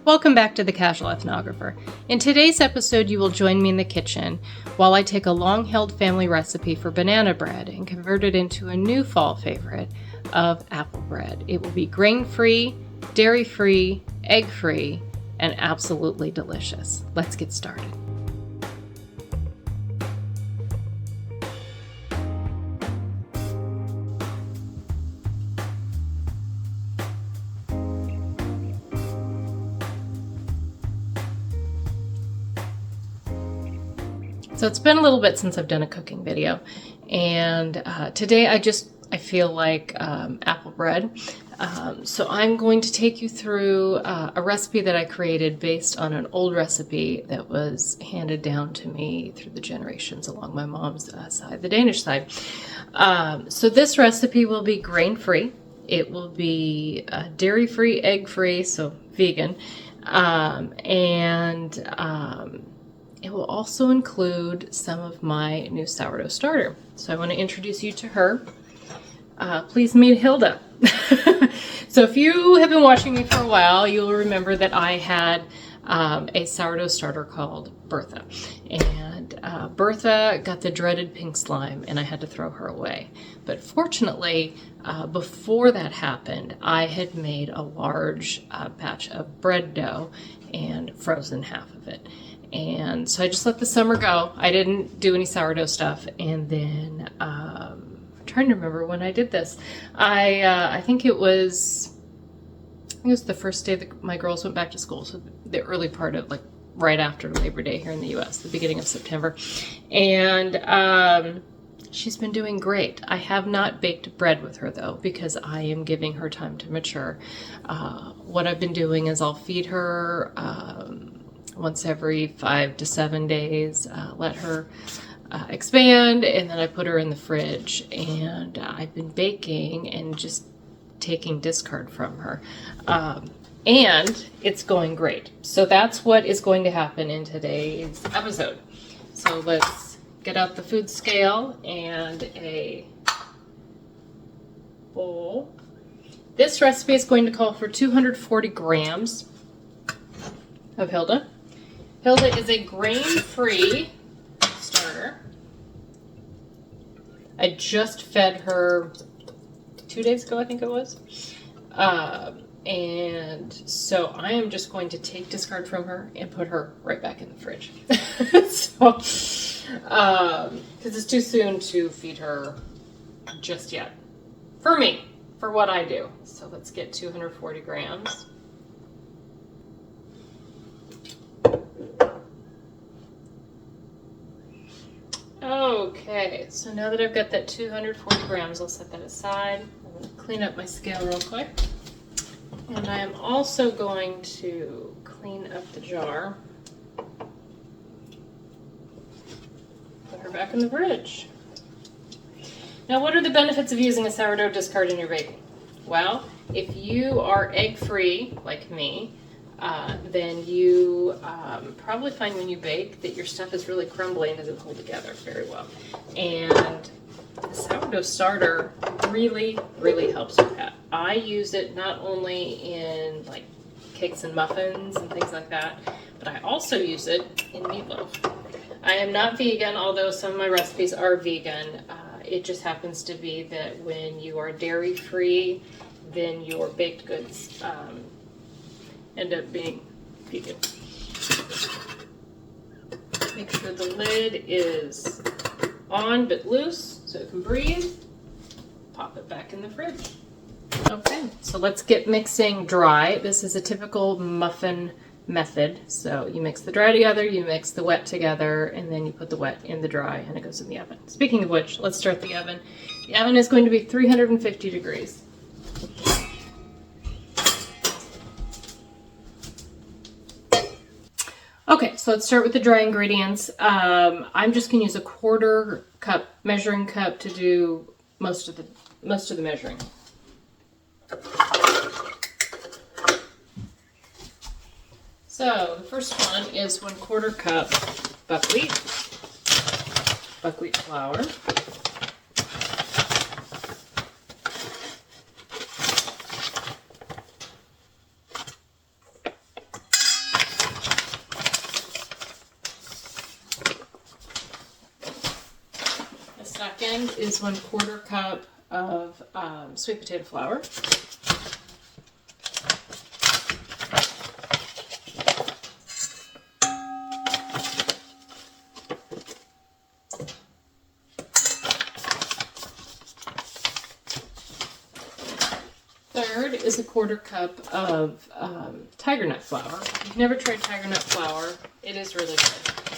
Welcome back to the Casual Ethnographer. In today's episode, you will join me in the kitchen while I take a long-held family recipe for banana bread and convert it into a new fall favorite of apple bread. It will be grain-free, dairy-free, egg-free, and absolutely delicious. Let's get started. So it's been a little bit since I've done a cooking video, and today I feel like apple bread. So I'm going to take you through a recipe that I created based on an old recipe that was handed down to me through the generations along my mom's side, the Danish side. So this recipe will be grain-free. It will be dairy-free, egg-free, so vegan, it will also include some of my new sourdough starter. So I want to introduce you to her. Please meet Hilda. So if you have been watching me for a while, you'll remember that I had a sourdough starter called Bertha. And Bertha got the dreaded pink slime and I had to throw her away. But fortunately, before that happened, I had made a large batch of bread dough and frozen half of it. And so I just let the summer go. I didn't do any sourdough stuff. And then I'm trying to remember when I did this. I think it was the first day that my girls went back to school. So the early part of right after Labor Day here in the US, the beginning of September. And she's been doing great. I have not baked bread with her though, because I am giving her time to mature. What I've been doing is I'll feed her once every 5 to 7 days, let her expand, and then I put her in the fridge. And I've been baking and just taking discard from her. And it's going great. So that's what is going to happen in today's episode. So let's get out the food scale and a bowl. This recipe is going to call for 240 grams of Hilda. Hilda is a grain-free starter. I just fed her 2 days ago, I think it was. And so I am just going to take discard from her and put her right back in the fridge. Because it's too soon to feed her just yet. For me, for what I do. So let's get 240 grams. Okay, so now that I've got that 240 grams, I'll set that aside. I'm going to clean up my scale real quick. And I am also going to clean up the jar. Put her back in the fridge. Now, what are the benefits of using a sourdough discard in your baking? Well, if you are egg-free, like me, then you probably find when you bake that your stuff is really crumbly and doesn't hold together very well. And the sourdough starter really, really helps with that. I use it not only in cakes and muffins and things like that, but I also use it in meatloaf. I am not vegan, although some of my recipes are vegan. It just happens to be that when you are dairy-free, then your baked goods end up being vegan. Make sure the lid is on but loose so it can breathe. Pop it back in the fridge. Okay, so let's get mixing dry. This is a typical muffin method. So you mix the dry together, you mix the wet together, and then you put the wet in the dry and it goes in the oven. Speaking of which, let's start the oven. The oven is going to be 350 degrees. Okay, so let's start with the dry ingredients. I'm just going to use a 1/4 cup measuring cup to do most of the measuring. So the first one is 1/4 cup buckwheat flour. second is 1/4 cup of sweet potato flour. Third is 1/4 cup of tiger nut flour. If you've never tried tiger nut flour, it is really good.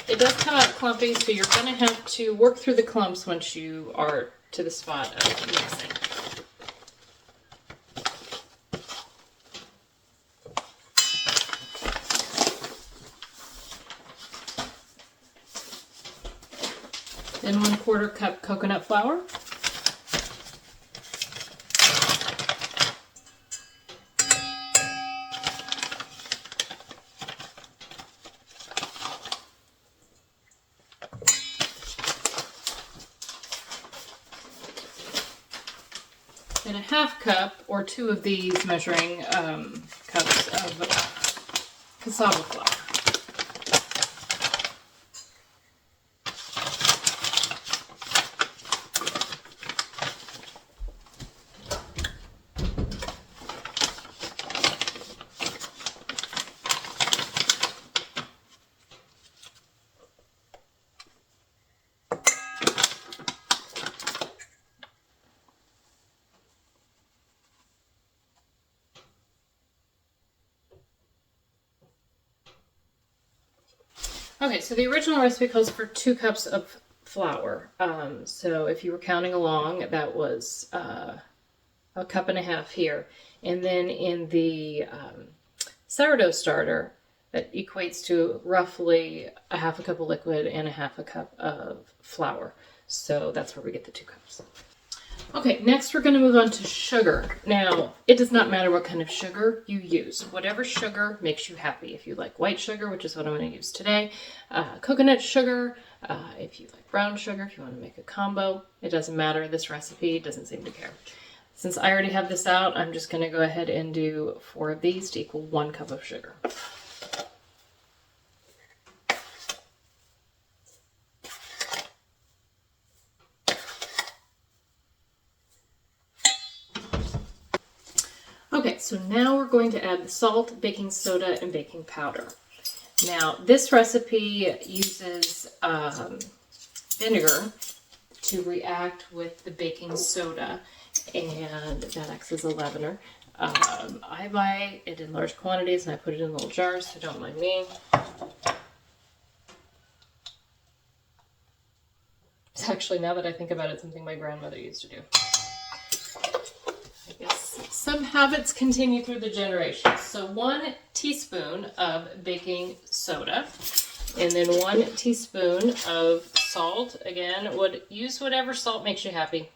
It does come out clumpy, so you're going to have to work through the clumps once you are to the spot of mixing. Then 1/4 cup coconut flour. And 1/2 cup, or 2 of these measuring cups of cassava flour. Okay, so the original recipe calls for 2 cups of flour. So if you were counting along, that was 1.5 cups here. And then in the sourdough starter, that equates to roughly 1/2 cup of liquid and 1/2 cup of flour. So that's where we get the 2 cups. Okay, next we're going to move on to sugar. Now, it does not matter what kind of sugar you use. Whatever sugar makes you happy. If you like white sugar, which is what I'm going to use today, coconut sugar, if you like brown sugar, if you want to make a combo, it doesn't matter. This recipe doesn't seem to care. Since I already have this out, I'm just going to go ahead and do 4 of these to equal 1 cup of sugar. Okay, so now we're going to add the salt, baking soda, and baking powder. Now, this recipe uses vinegar to react with the baking soda, and that acts as a leavener. I buy it in large quantities, and I put it in little jars, so don't mind me. It's actually, now that I think about it, something my grandmother used to do. I guess some habits continue through the generations. So 1 teaspoon of baking soda, and then 1 teaspoon of salt. Again, use whatever salt makes you happy.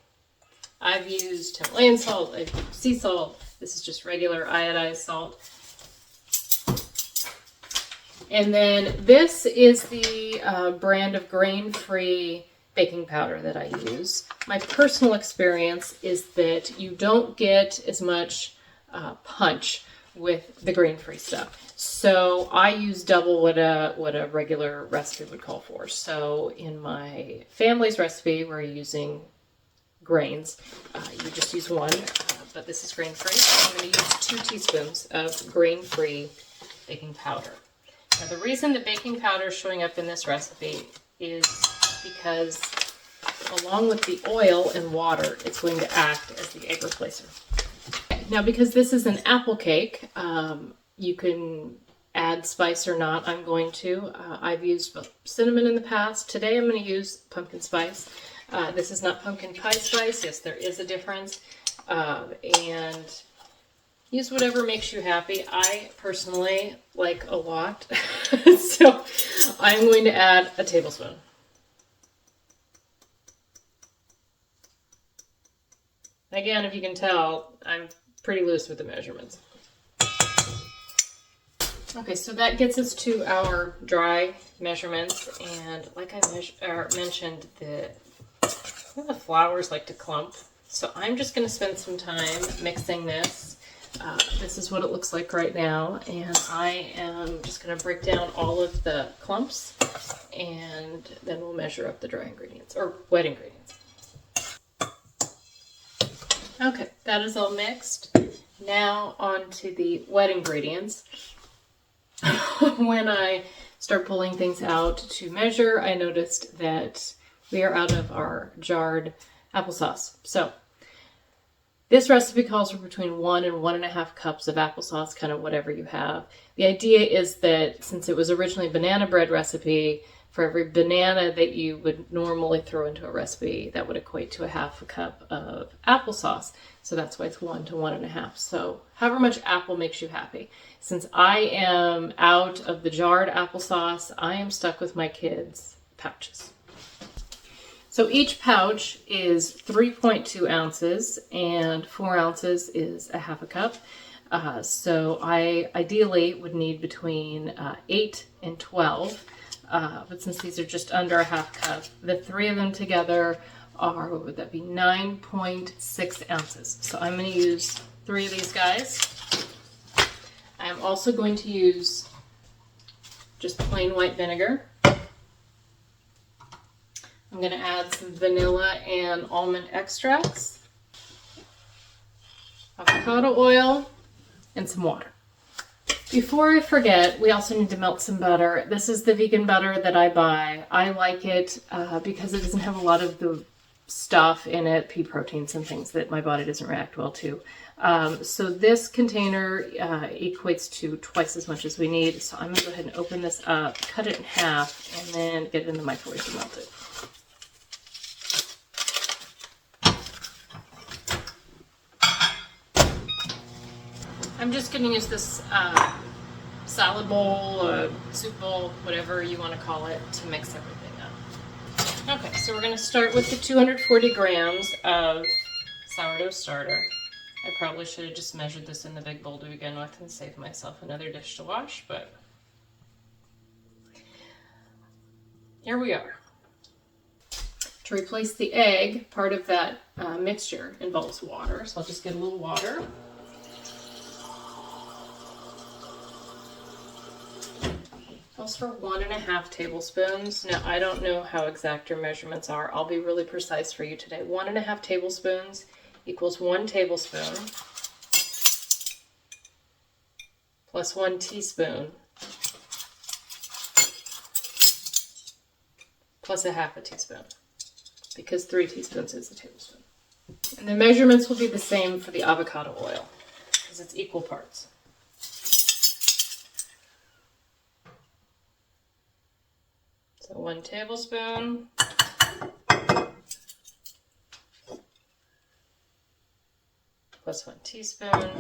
I've used Himalayan salt, I've used sea salt. This is just regular iodized salt. And then this is the brand of grain-free baking powder that I use. My personal experience is that you don't get as much punch with the grain-free stuff. So I use double what a regular recipe would call for. So in my family's recipe, we're using grains. You just use 1, but this is grain-free. So I'm going to use 2 teaspoons of grain-free baking powder. Now the reason the baking powder is showing up in this recipe is because along with the oil and water, it's going to act as the egg replacer. Now, because this is an apple cake, you can add spice or not. I'm going to. I've used cinnamon in the past. Today I'm going to use pumpkin spice. This is not pumpkin pie spice. Yes, there is a difference. And use whatever makes you happy. I personally like a lot. So I'm going to add a tablespoon. Again, if you can tell, I'm pretty loose with the measurements. Okay, so that gets us to our dry measurements, and like I mentioned, the flours like to clump, so I'm just going to spend some time mixing this. This is what it looks like right now, and I am just going to break down all of the clumps, and then we'll measure up the dry ingredients, or wet ingredients. Okay, that is all mixed. Now on to the wet ingredients. When I start pulling things out to measure, I noticed that we are out of our jarred applesauce. So this recipe calls for between 1 and 1.5 cups of applesauce, kind of whatever you have. The idea is that since it was originally a banana bread recipe, for every banana that you would normally throw into a recipe, that would equate to 1/2 cup of applesauce. So that's why it's 1 to 1.5. So however much apple makes you happy. Since I am out of the jarred applesauce, I am stuck with my kids' pouches. So each pouch is 3.2 ounces and 4 ounces is 1/2 cup. So I ideally would need between 8 and 12. But since these are just under 1/2 cup, the three of them together are, what would that be, 9.6 ounces. So I'm going to use 3 of these guys. I'm also going to use just plain white vinegar. I'm going to add some vanilla and almond extracts, avocado oil, and some water. Before I forget, we also need to melt some butter. This is the vegan butter that I buy. I like it because it doesn't have a lot of the stuff in it, pea proteins and things that my body doesn't react well to. So this container equates to twice as much as we need. So I'm going to go ahead and open this up, cut it in half, and then get it in the microwave to melt it. I'm just going to use this salad bowl, soup bowl, whatever you want to call it, to mix everything up. Okay, so we're going to start with the 240 grams of sourdough starter. I probably should have just measured this in the big bowl to begin with and saved myself another dish to wash, but here we are. To replace the egg, part of that mixture involves water, so I'll just get a little water. Calls for 1.5 tablespoons. Now, I don't know how exact your measurements are. I'll be really precise for you today. 1.5 tablespoons equals 1 tablespoon plus 1 teaspoon plus 1/2 teaspoon, because 3 teaspoons is a tablespoon. And the measurements will be the same for the avocado oil, because it's equal parts. So 1 tablespoon plus 1 teaspoon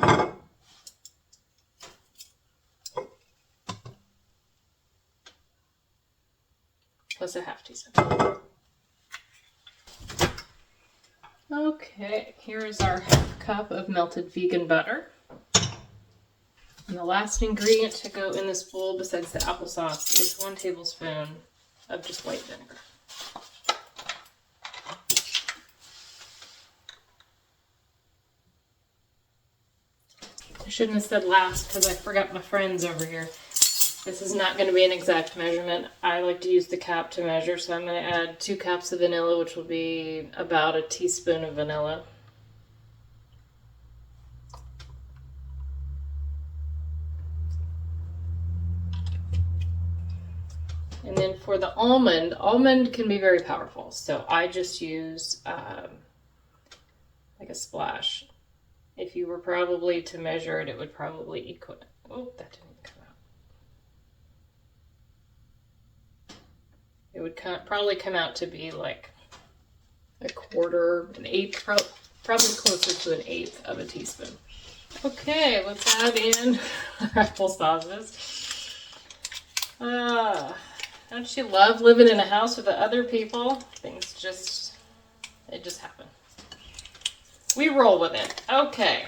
plus 1/2 teaspoon. Okay, here is our 1/2 cup of melted vegan butter. And the last ingredient to go in this bowl besides the applesauce is 1 tablespoon of just white vinegar. I shouldn't have said last because I forgot my friends over here. This is not going to be an exact measurement. I like to use the cap to measure, so I'm going to add 2 cups of vanilla, which will be about a teaspoon of vanilla. And then for the almond can be very powerful, so I just use like a splash. If you were probably to measure it, it would probably equal. Oh, that didn't come out. It would probably come out to be like a quarter, an eighth, probably closer to an eighth of a teaspoon. Okay, let's add in our apple sauces. Don't you love living in a house with other people? Things just happen. We roll with it. Okay.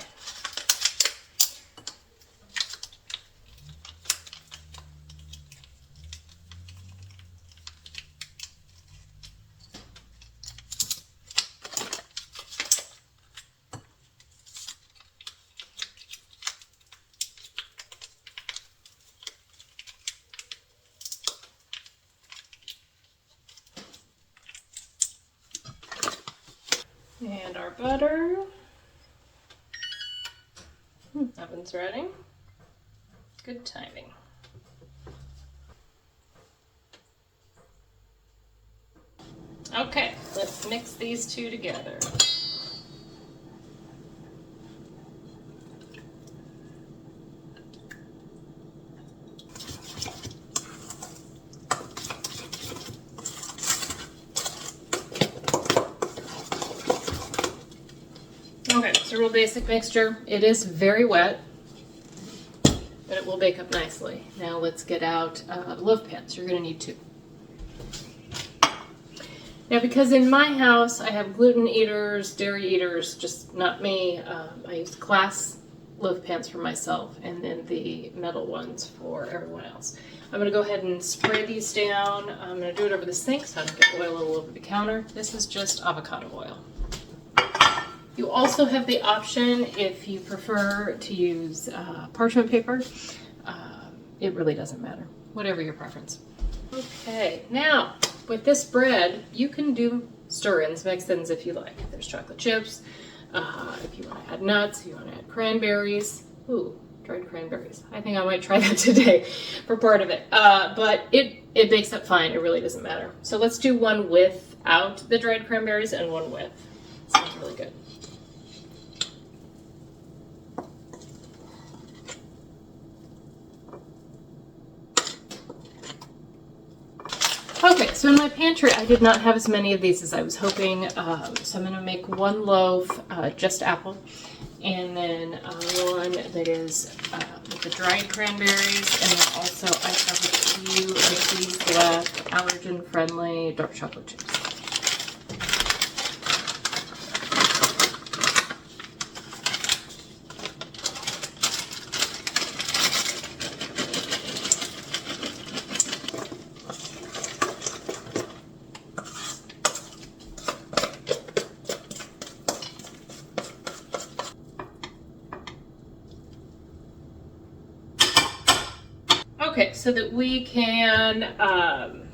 And our butter. Oven's ready. Good timing. Okay, let's mix these two together. Okay, it's a real basic mixture. It is very wet, but it will bake up nicely. Now let's get out loaf pans. You're going to need 2. Now, because in my house I have gluten eaters, dairy eaters, just not me, I use glass loaf pans for myself and then the metal ones for everyone else. I'm going to go ahead and spray these down. I'm going to do it over the sink so I don't get oil all over the counter. This is just avocado oil. You also have the option, if you prefer to use parchment paper, it really doesn't matter, whatever your preference. Okay, now with this bread, you can do stir-ins, mix-ins if you like. There's chocolate chips, if you want to add nuts, if you want to add cranberries. Ooh, dried cranberries. I think I might try that today for part of it. But it bakes up fine, it really doesn't matter. So let's do one without the dried cranberries and one with. Sounds really good. Okay, so in my pantry, I did not have as many of these as I was hoping. So I'm going to make 1 loaf, just apple, and then one that is with the dried cranberries, and then also I have a few of these left, allergen-friendly dark chocolate chips. Okay, so that we can have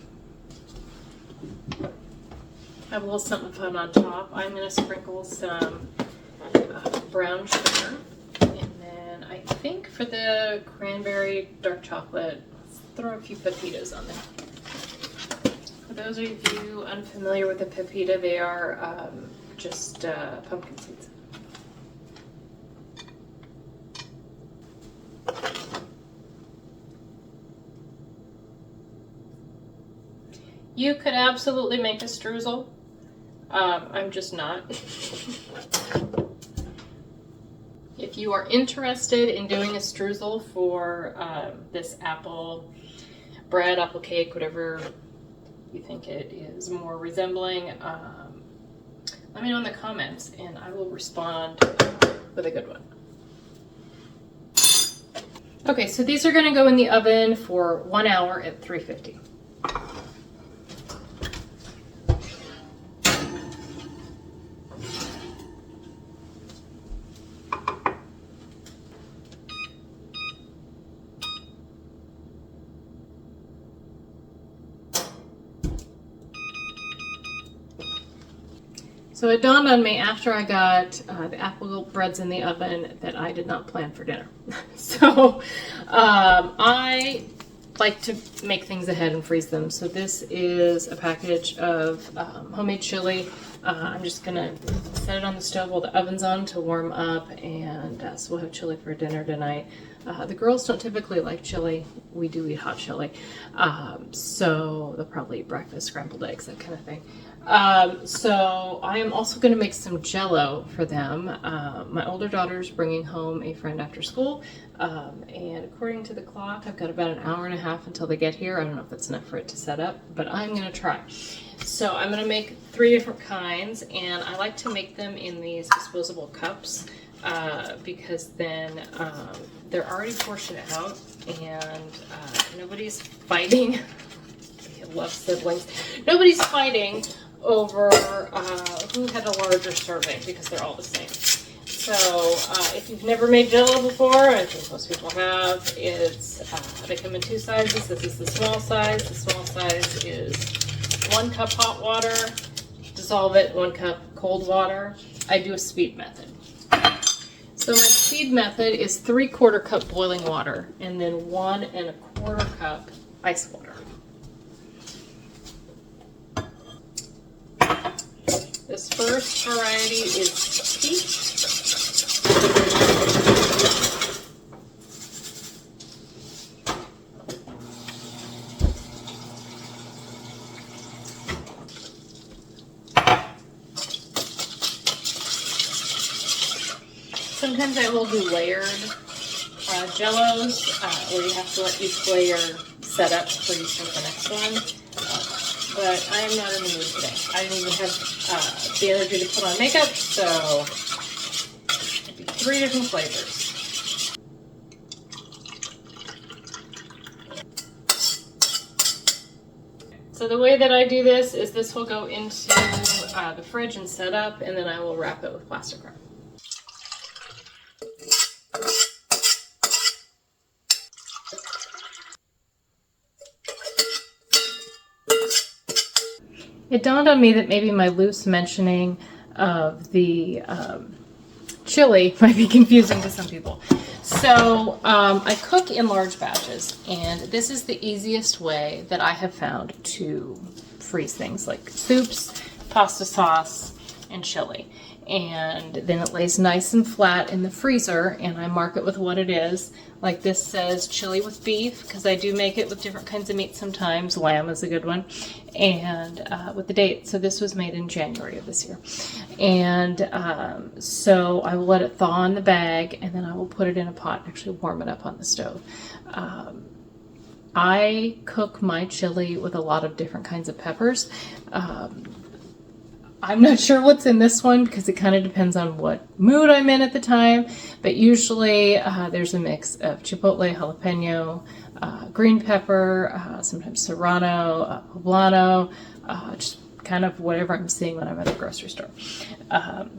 a little something fun on top, I'm going to sprinkle some brown sugar, and then I think for the cranberry dark chocolate, let's throw a few pepitas on there. For those of you unfamiliar with a pepita, they are just pumpkin seeds. You could absolutely make a streusel. I'm just not. If you are interested in doing a streusel for this apple bread, apple cake, whatever you think it is more resembling, let me know in the comments and I will respond with a good one. Okay, so these are going to go in the oven for 1 hour at 350. So it dawned on me after I got the apple breads in the oven that I did not plan for dinner. So I like to make things ahead and freeze them. So this is a package of homemade chili. I'm just gonna set it on the stove while the oven's on to warm up, and so we'll have chili for dinner tonight. The girls don't typically like chili. We do eat hot chili. So they'll probably eat breakfast, scrambled eggs, that kind of thing. So I am also going to make some Jello for them. My older daughter's bringing home a friend after school, and according to the clock, I've got about an hour and a half until they get here. I don't know if that's enough for it to set up, but I'm going to try. So I'm going to make 3 different kinds, and I like to make them in these disposable cups, because then they're already portioned out, and nobody's fighting. I love siblings. Nobody's fighting over who had a larger serving, because they're all the same. So if you've never made Jello before, I think most people have, it's they come in 2 sizes. This is the small size. The small size is 1 cup hot water, dissolve it, 1 cup cold water. I do a sweet method. So my speed method is 3/4 cup boiling water and then 1 1/4 cup ice water. This first variety is peach. Sometimes I will do layered Jellos, where you have to let each layer set up before you start the next one. But I am not in the mood today. I didn't even have the energy to put on makeup, so it'll be 3 different flavors. So the way that I do this is this will go into the fridge and set up, and then I will wrap it with plastic wrap. It dawned on me that maybe my loose mentioning of the chili might be confusing to some people. So I cook in large batches, and this is the easiest way that I have found to freeze things like soups, pasta sauce, and chili. And then it lays nice and flat in the freezer, and I mark it with what it is. Like this says chili with beef, because I do make it with different kinds of meat sometimes. Lamb is a good one. And with the date. So this was made in January of this year. And so I will let it thaw in the bag, and then I will put it in a pot, actually warm it up on the stove. I cook my chili with a lot of different kinds of peppers. I'm not sure what's in this one because it kind of depends on what mood I'm in at the time, but usually there's a mix of chipotle, jalapeno, green pepper, sometimes serrano, poblano, just kind of whatever I'm seeing when I'm at the grocery store.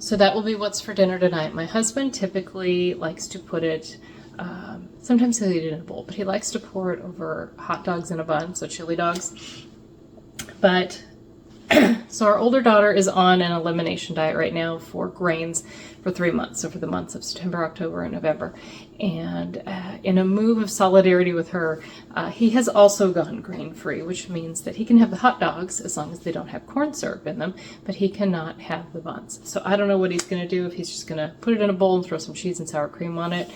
So that will be what's for dinner tonight. My husband typically likes to put it, sometimes he'll eat it in a bowl, but he likes to pour it over hot dogs in a bun, so chili dogs. But so our older daughter is on an elimination diet right now for grains for 3 months, so for the months of September, October, and November. And in a move of solidarity with her, he has also gone grain-free, which means that he can have the hot dogs as long as they don't have corn syrup in them, but he cannot have the buns. So I don't know what he's going to do, if he's just going to put it in a bowl and throw some cheese and sour cream on it.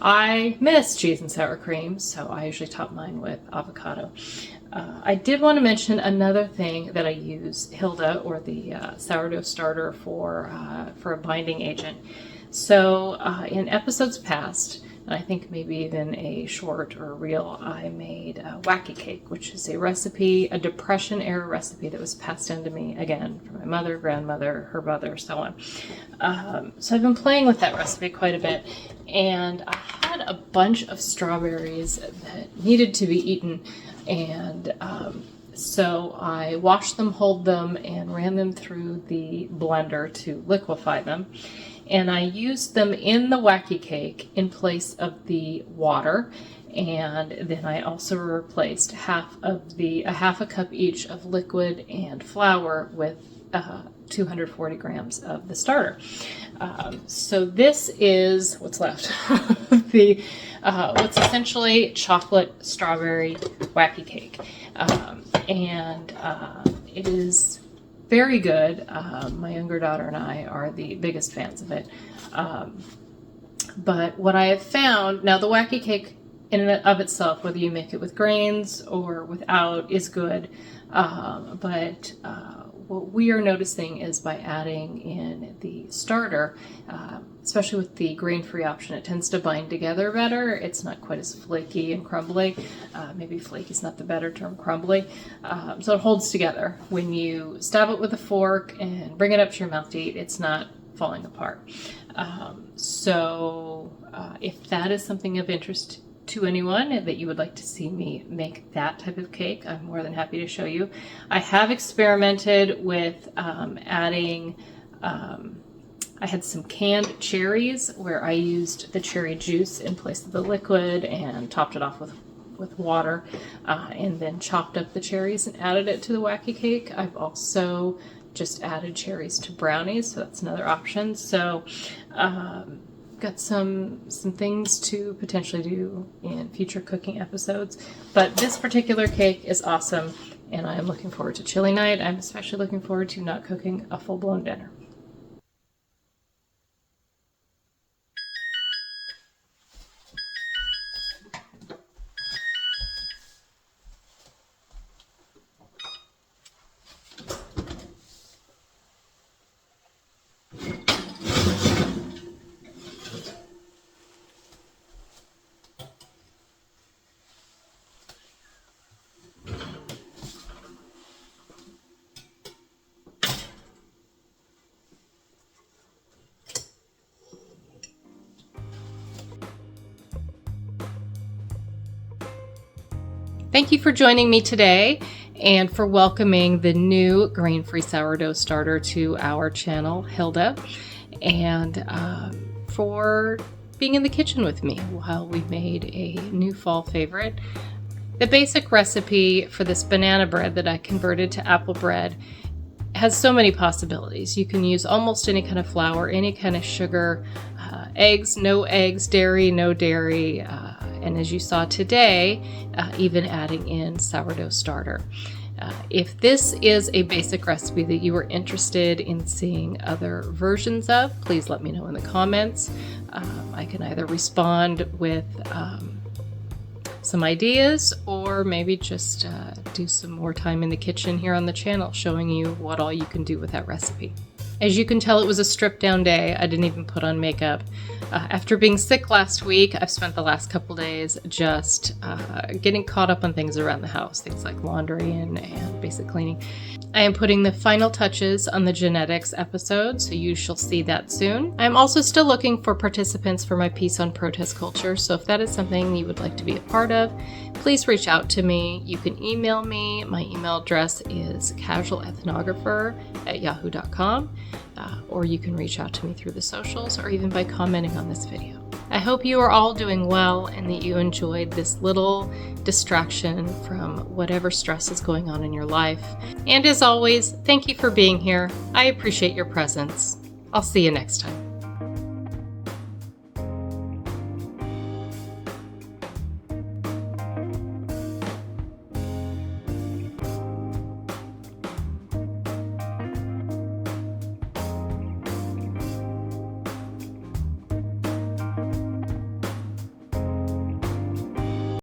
I miss cheese and sour cream, so I usually top mine with avocado. I did want to mention another thing that I use, Hilda, or the sourdough starter for a binding agent. So in episodes past, and I think maybe even a short or a reel, I made a wacky cake, which is a recipe, a Depression era recipe that was passed down to me, again, from my mother, grandmother, her mother, so on. So I've been playing with that recipe quite a bit, and I had a bunch of strawberries that needed to be eaten. And so I washed them, hulled them, and ran them through the blender to liquefy them. And I used them in the wacky cake in place of the water. And then I also replaced half a cup each of liquid and flour with 240 grams of the starter. So this is what's left of the what's essentially chocolate strawberry wacky cake. It is very good. My younger daughter and I are the biggest fans of it. But what I have found, now the wacky cake in and of itself, whether you make it with grains or without, is good. But what we are noticing is by adding in the starter, especially with the grain-free option, it tends to bind together better. It's not quite as flaky and crumbly. Maybe flaky is not the better term, crumbly. So it holds together. When you stab it with a fork and bring it up to your mouth to eat, it's not falling apart. If that is something of interest to anyone that you would like to see me make that type of cake, I'm more than happy to show you. I have experimented with adding, I had some canned cherries where I used the cherry juice in place of the liquid and topped it off with water, and then chopped up the cherries and added it to the wacky cake. I've also just added cherries to brownies, so that's another option. So got some things to potentially do in future cooking episodes. But this particular cake is awesome, and I'm looking forward to chili night. I'm especially looking forward to not cooking a full-blown dinner. Thank you for joining me today and for welcoming the new grain-free sourdough starter to our channel, Hilda, and for being in the kitchen with me while we made a new fall favorite. The basic recipe for this banana bread that I converted to apple bread has so many possibilities. You can use almost any kind of flour, any kind of sugar, eggs, no eggs, dairy, no dairy, and as you saw today, even adding in sourdough starter. If this is a basic recipe that you are interested in seeing other versions of, please let me know in the comments. I can either respond with some ideas, or maybe just do some more time in the kitchen here on the channel showing you what all you can do with that recipe. As you can tell, it was a stripped down day. I didn't even put on makeup. After being sick last week, I've spent the last couple days just getting caught up on things around the house, things like laundry and basic cleaning. I am putting the final touches on the genetics episode, so you shall see that soon. I'm also still looking for participants for my piece on protest culture, so if that is something you would like to be a part of, please reach out to me. You can email me. My email address is casualethnographer@yahoo.com, or you can reach out to me through the socials or even by commenting on this video. I hope you are all doing well and that you enjoyed this little distraction from whatever stress is going on in your life. And as always, thank you for being here. I appreciate your presence. I'll see you next time.